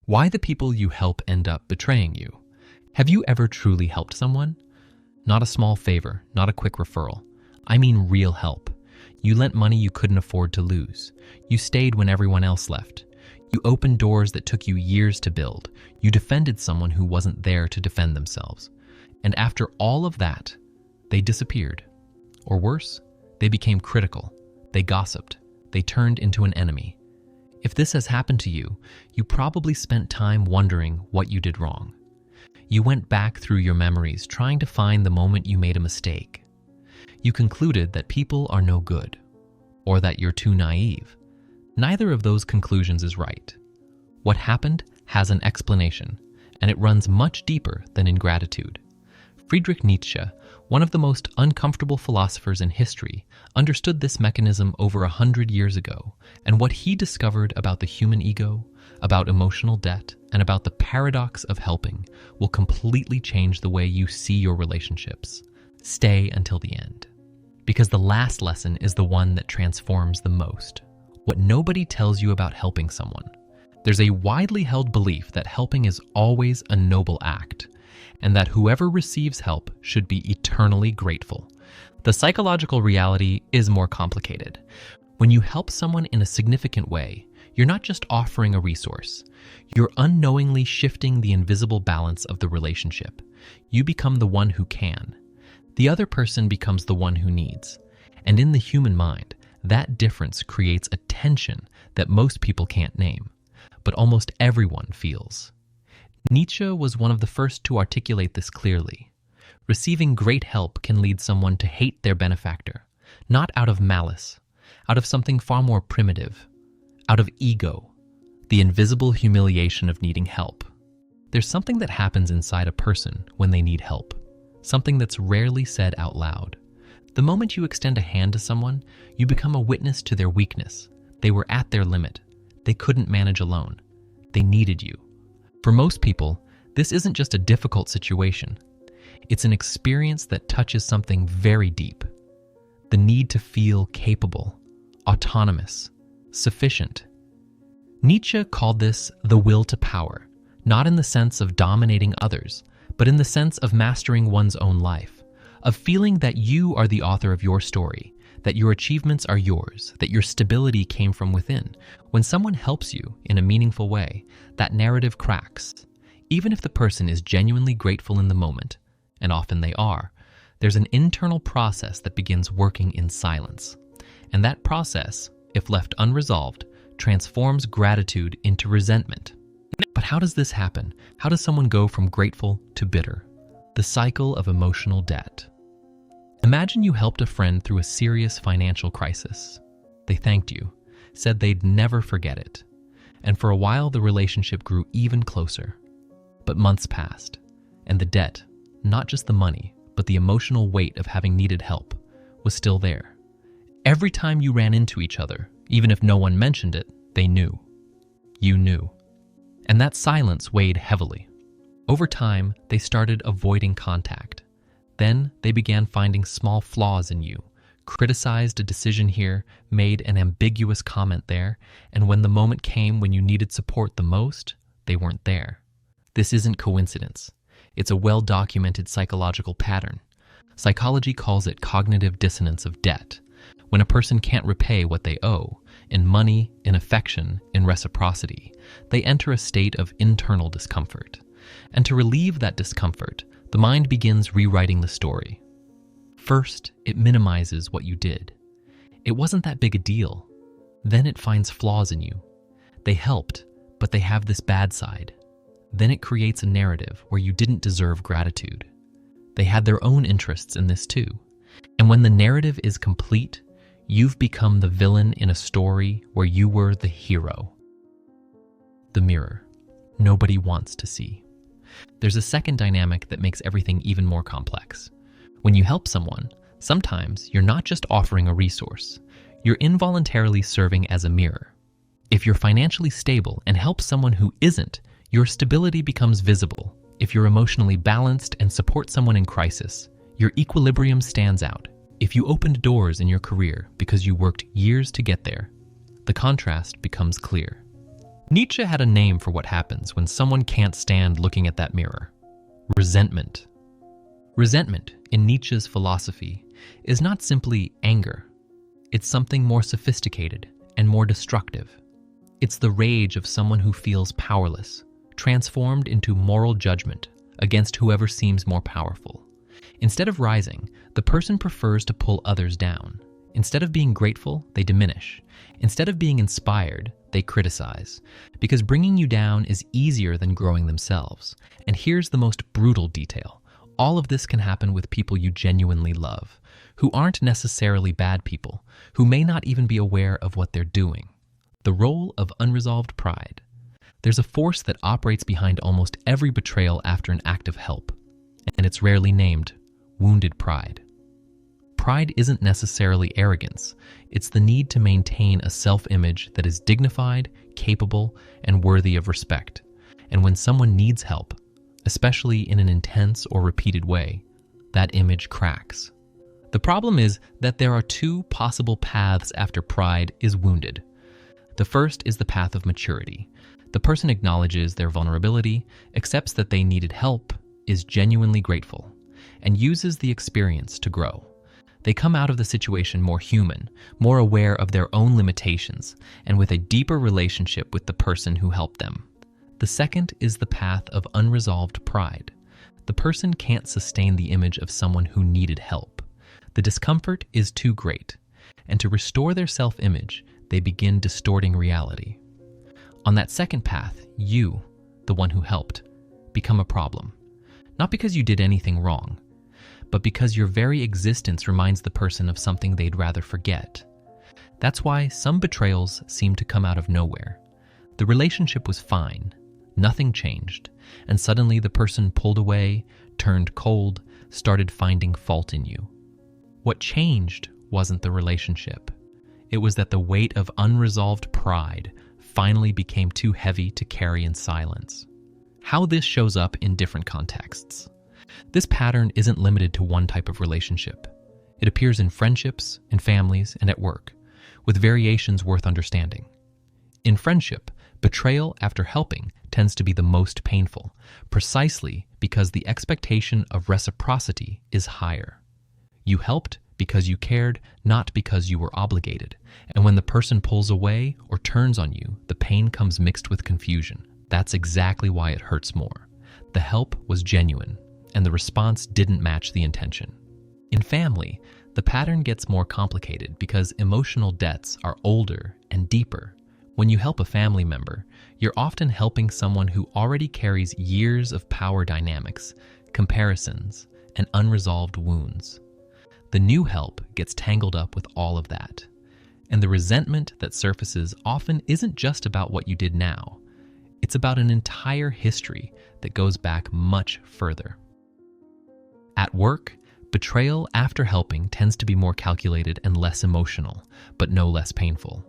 Why the people you help end up betraying you. Have you ever truly helped someone? Not a small favor, not a quick referral. I mean real help. You lent money you couldn't afford to lose. You stayed when everyone else left. You opened doors that took you years to build. You defended someone who wasn't there to defend themselves. And after all of that, they disappeared. Or worse, they became critical. They gossiped. They turned into an enemy. If this has happened to you, you probably spent time wondering what you did wrong. You went back through your memories trying to find the moment you made a mistake. You concluded that people are no good, or that you're too naive. Neither of those conclusions is right. What happened has an explanation, and it runs much deeper than ingratitude. Friedrich Nietzsche, one of the most uncomfortable philosophers in history, understood this mechanism over 100 years ago, and what he discovered about the human ego, about emotional debt, and about the paradox of helping will completely change the way you see your relationships. Stay until the end. Because the last lesson is the one that transforms the most. What nobody tells you about helping someone. There's a widely held belief that helping is always a noble act, and that whoever receives help should be eternally grateful. The psychological reality is more complicated. When you help someone in a significant way, you're not just offering a resource. You're unknowingly shifting the invisible balance of the relationship. You become the one who can. The other person becomes the one who needs. And in the human mind, that difference creates a tension that most people can't name, but almost everyone feels. Nietzsche was one of the first to articulate this clearly. Receiving great help can lead someone to hate their benefactor, not out of malice, out of something far more primitive, out of ego, the invisible humiliation of needing help. There's something that happens inside a person when they need help, something that's rarely said out loud. The moment you extend a hand to someone, you become a witness to their weakness. They were at their limit. They couldn't manage alone. They needed you. For most people, this isn't just a difficult situation. It's an experience that touches something very deep. The need to feel capable, autonomous, sufficient. Nietzsche called this the will to power, not in the sense of dominating others, but in the sense of mastering one's own life, of feeling that you are the author of your story, that your achievements are yours, that your stability came from within. When someone helps you in a meaningful way, that narrative cracks. Even if the person is genuinely grateful in the moment, and often they are, there's an internal process that begins working in silence. And that process, if left unresolved, transforms gratitude into resentment. But how does this happen? How does someone go from grateful to bitter? The cycle of emotional debt. Imagine you helped a friend through a serious financial crisis. They thanked you, said they'd never forget it. And for a while, the relationship grew even closer. But months passed, and the debt, not just the money, but the emotional weight of having needed help, was still there. Every time you ran into each other, even if no one mentioned it, they knew. You knew. And that silence weighed heavily. Over time, they started avoiding contact. Then they began finding small flaws in you, criticized a decision here, made an ambiguous comment there, and when the moment came when you needed support the most, they weren't there. This isn't coincidence. It's a well-documented psychological pattern. Psychology calls it cognitive dissonance of debt. When a person can't repay what they owe, in money, in affection, in reciprocity, they enter a state of internal discomfort. And to relieve that discomfort, the mind begins rewriting the story. First, it minimizes what you did. It wasn't that big a deal. Then it finds flaws in you. They helped, but they have this bad side. Then it creates a narrative where you didn't deserve gratitude. They had their own interests in this too. And when the narrative is complete, you've become the villain in a story where you were the hero. The mirror. Nobody wants to see. There's a second dynamic that makes everything even more complex. When you help someone, sometimes you're not just offering a resource. You're involuntarily serving as a mirror. If you're financially stable and help someone who isn't, your stability becomes visible. If you're emotionally balanced and support someone in crisis, your equilibrium stands out. If you opened doors in your career because you worked years to get there, the contrast becomes clear. Nietzsche had a name for what happens when someone can't stand looking at that mirror: resentment. Resentment, in Nietzsche's philosophy, is not simply anger. It's something more sophisticated and more destructive. It's the rage of someone who feels powerless, transformed into moral judgment against whoever seems more powerful. Instead of rising, the person prefers to pull others down. Instead of being grateful, they diminish. Instead of being inspired, they criticize. Because bringing you down is easier than growing themselves. And here's the most brutal detail. All of this can happen with people you genuinely love, who aren't necessarily bad people, who may not even be aware of what they're doing. The role of unresolved pride. There's a force that operates behind almost every betrayal after an act of help, and it's rarely named wounded pride. Pride isn't necessarily arrogance. It's the need to maintain a self-image that is dignified, capable, and worthy of respect. And when someone needs help, especially in an intense or repeated way, that image cracks. The problem is that there are two possible paths after pride is wounded. The first is the path of maturity. The person acknowledges their vulnerability, accepts that they needed help, is genuinely grateful, and uses the experience to grow. They come out of the situation more human, more aware of their own limitations, and with a deeper relationship with the person who helped them. The second is the path of unresolved pride. The person can't sustain the image of someone who needed help. The discomfort is too great, and to restore their self-image, they begin distorting reality. On that second path, you, the one who helped, become a problem. Not because you did anything wrong, but because your very existence reminds the person of something they'd rather forget. That's why some betrayals seem to come out of nowhere. The relationship was fine, nothing changed, and suddenly the person pulled away, turned cold, started finding fault in you. What changed wasn't the relationship. It was that the weight of unresolved pride finally became too heavy to carry in silence. How this shows up in different contexts. This pattern isn't limited to one type of relationship. It appears in friendships, in families, and at work, with variations worth understanding. In friendship, betrayal after helping tends to be the most painful, precisely because the expectation of reciprocity is higher. You helped because you cared, not because you were obligated. And when the person pulls away or turns on you, the pain comes mixed with confusion. That's exactly why it hurts more. The help was genuine, and the response didn't match the intention. In family, the pattern gets more complicated because emotional debts are older and deeper. When you help a family member, you're often helping someone who already carries years of power dynamics, comparisons, and unresolved wounds. The new help gets tangled up with all of that. And the resentment that surfaces often isn't just about what you did now. It's about an entire history that goes back much further. At work, betrayal after helping tends to be more calculated and less emotional, but no less painful.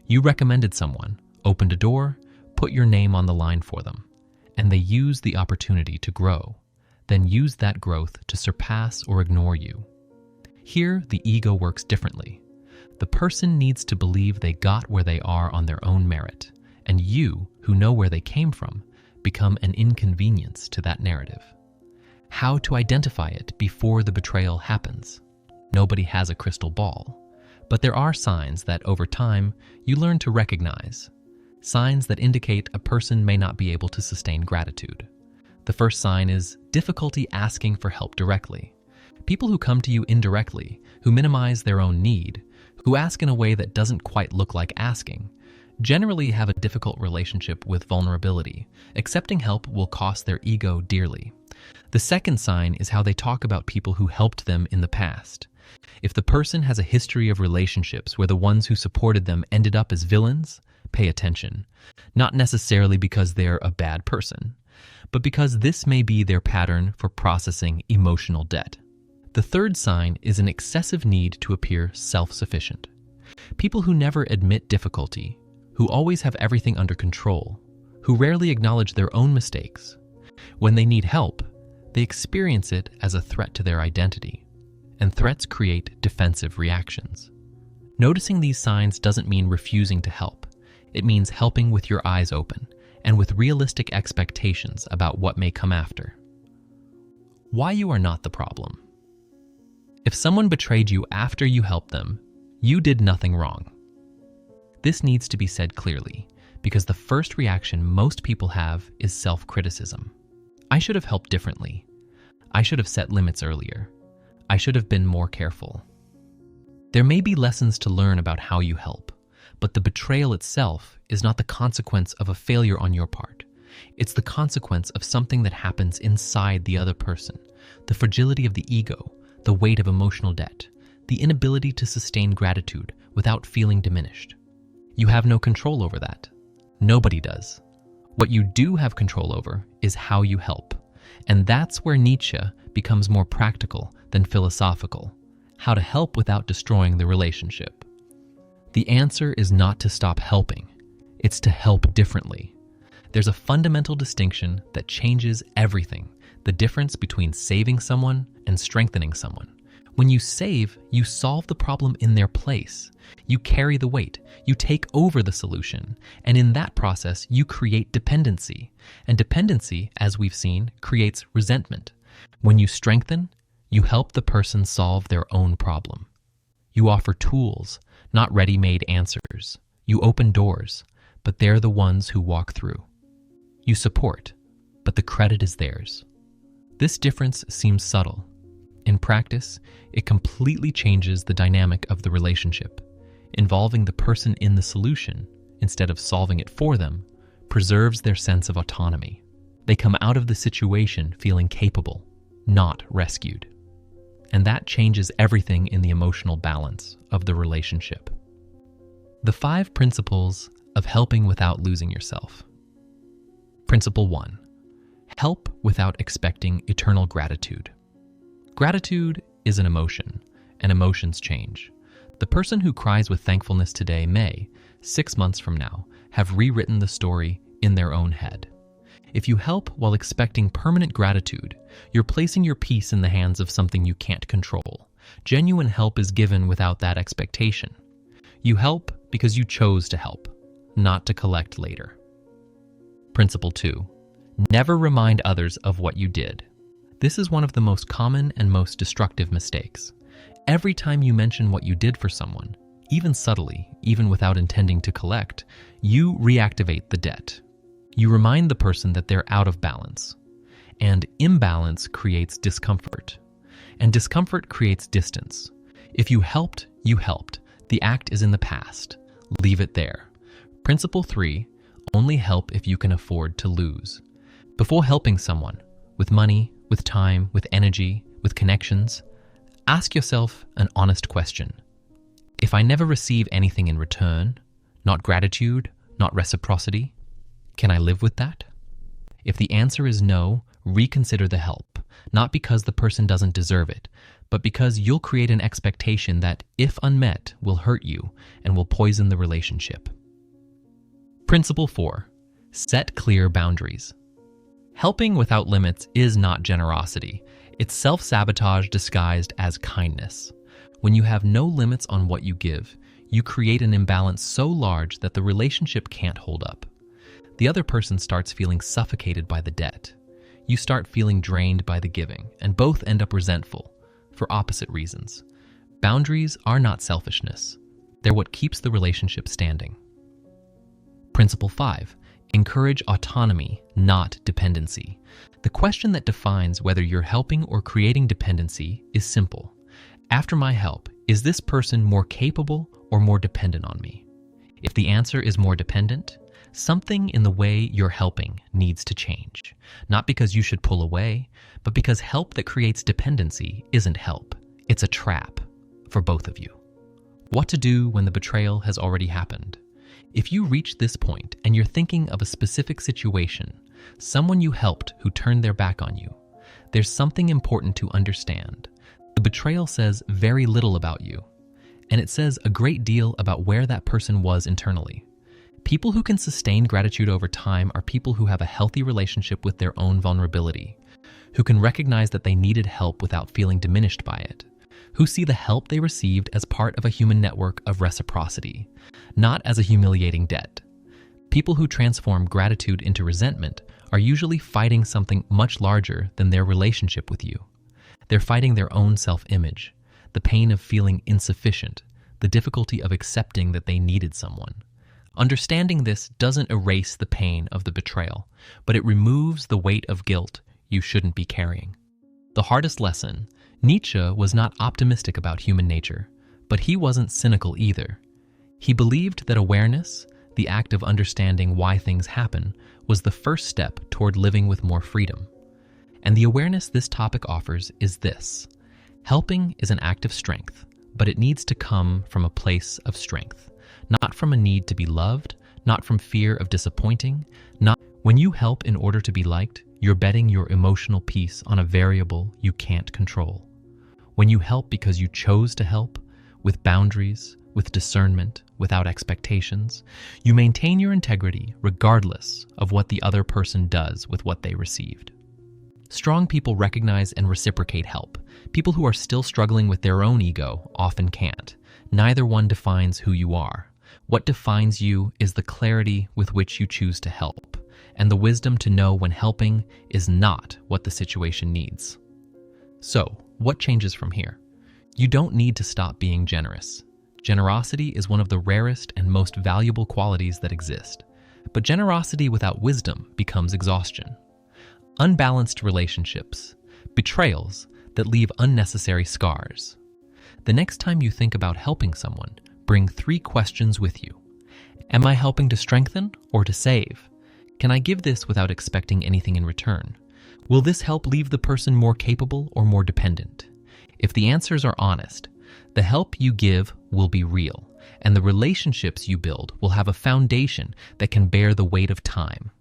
You recommended someone, opened a door, put your name on the line for them, and they use the opportunity to grow, then use that growth to surpass or ignore you. Here, the ego works differently. The person needs to believe they got where they are on their own merit, and you, who know where they came from, become an inconvenience to that narrative. How to identify it before the betrayal happens? Nobody has a crystal ball, but there are signs that over time you learn to recognize. Signs that indicate a person may not be able to sustain gratitude. The first sign is difficulty asking for help directly. People who come to you indirectly, who minimize their own need, who ask in a way that doesn't quite look like asking, generally have a difficult relationship with vulnerability. Accepting help will cost their ego dearly. The second sign is how they talk about people who helped them in the past. If the person has a history of relationships where the ones who supported them ended up as villains, pay attention. Not necessarily because they're a bad person, but because this may be their pattern for processing emotional debt. The third sign is an excessive need to appear self-sufficient. People who never admit difficulty, who always have everything under control, who rarely acknowledge their own mistakes. When they need help, they experience it as a threat to their identity, and threats create defensive reactions. Noticing these signs doesn't mean refusing to help. It means helping with your eyes open and with realistic expectations about what may come after. Why you are not the problem. If someone betrayed you after you helped them, you did nothing wrong. This needs to be said clearly, because the first reaction most people have is self-criticism. I should have helped differently. I should have set limits earlier. I should have been more careful. There may be lessons to learn about how you help, but the betrayal itself is not the consequence of a failure on your part. It's the consequence of something that happens inside the other person, the fragility of the ego, the weight of emotional debt, the inability to sustain gratitude without feeling diminished. You have no control over that. Nobody does. What you do have control over is how you help. And that's where Nietzsche becomes more practical than philosophical. How to help without destroying the relationship. The answer is not to stop helping. It's to help differently. There's a fundamental distinction that changes everything. The difference between saving someone and strengthening someone. When you save, you solve the problem in their place. You carry the weight, you take over the solution, and in that process, you create dependency. And dependency, as we've seen, creates resentment. When you strengthen, you help the person solve their own problem. You offer tools, not ready-made answers. You open doors, but they're the ones who walk through. You support, but the credit is theirs. This difference seems subtle. In practice, it completely changes the dynamic of the relationship. Involving the person in the solution, instead of solving it for them, preserves their sense of autonomy. They come out of the situation feeling capable, not rescued. And that changes everything in the emotional balance of the relationship. The 5 principles of helping without losing yourself. Principle 1. Help without expecting eternal gratitude. Gratitude is an emotion, and emotions change. The person who cries with thankfulness today may, 6 months from now, have rewritten the story in their own head. If you help while expecting permanent gratitude, you're placing your peace in the hands of something you can't control. Genuine help is given without that expectation. You help because you chose to help, not to collect later. Principle 2. Never remind others of what you did. This is one of the most common and most destructive mistakes. Every time you mention what you did for someone, even subtly, even without intending to collect, you reactivate the debt. You remind the person that they're out of balance. And imbalance creates discomfort. And discomfort creates distance. If you helped, you helped. The act is in the past. Leave it there. Principle 3. Only help if you can afford to lose. Before helping someone, with money, with time, with energy, with connections, ask yourself an honest question. If I never receive anything in return, not gratitude, not reciprocity, can I live with that? If the answer is no, reconsider the help, not because the person doesn't deserve it, but because you'll create an expectation that, if unmet, will hurt you and will poison the relationship. Principle 4. Set clear boundaries. Helping without limits is not generosity. It's self-sabotage disguised as kindness. When you have no limits on what you give, you create an imbalance so large that the relationship can't hold up. The other person starts feeling suffocated by the debt. You start feeling drained by the giving, and both end up resentful, for opposite reasons. Boundaries are not selfishness. They're what keeps the relationship standing. Principle 5. Encourage autonomy, not dependency. The question that defines whether you're helping or creating dependency is simple. After my help, is this person more capable or more dependent on me? If the answer is more dependent, something in the way you're helping needs to change. Not because you should pull away, but because help that creates dependency isn't help. It's a trap for both of you. What to do when the betrayal has already happened? If you reach this point and you're thinking of a specific situation, someone you helped who turned their back on you, there's something important to understand. The betrayal says very little about you, and it says a great deal about where that person was internally. People who can sustain gratitude over time are people who have a healthy relationship with their own vulnerability, who can recognize that they needed help without feeling diminished by it, who see the help they received as part of a human network of reciprocity, not as a humiliating debt. People who transform gratitude into resentment are usually fighting something much larger than their relationship with you. They're fighting their own self-image, the pain of feeling insufficient, the difficulty of accepting that they needed someone. Understanding this doesn't erase the pain of the betrayal, but it removes the weight of guilt you shouldn't be carrying. The hardest lesson: Nietzsche was not optimistic about human nature, but he wasn't cynical either. He believed that awareness, the act of understanding why things happen, was the first step toward living with more freedom. And the awareness this topic offers is this: helping is an act of strength, but it needs to come from a place of strength, not from a need to be loved, not from fear of disappointing, not when you help in order to be liked, you're betting your emotional peace on a variable you can't control. When you help because you chose to help, with boundaries, with discernment, without expectations, you maintain your integrity regardless of what the other person does with what they received. Strong people recognize and reciprocate help. People who are still struggling with their own ego often can't. Neither one defines who you are. What defines you is the clarity with which you choose to help, and the wisdom to know when helping is not what the situation needs. So, what changes from here? You don't need to stop being generous. Generosity is one of the rarest and most valuable qualities that exist. But generosity without wisdom becomes exhaustion. Unbalanced relationships, betrayals that leave unnecessary scars. The next time you think about helping someone, bring 3 questions with you. Am I helping to strengthen or to save? Can I give this without expecting anything in return? Will this help leave the person more capable or more dependent? If the answers are honest, the help you give will be real, and the relationships you build will have a foundation that can bear the weight of time.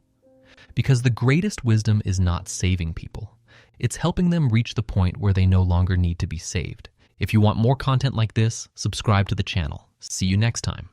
Because the greatest wisdom is not saving people. It's helping them reach the point where they no longer need to be saved. If you want more content like this, subscribe to the channel. See you next time.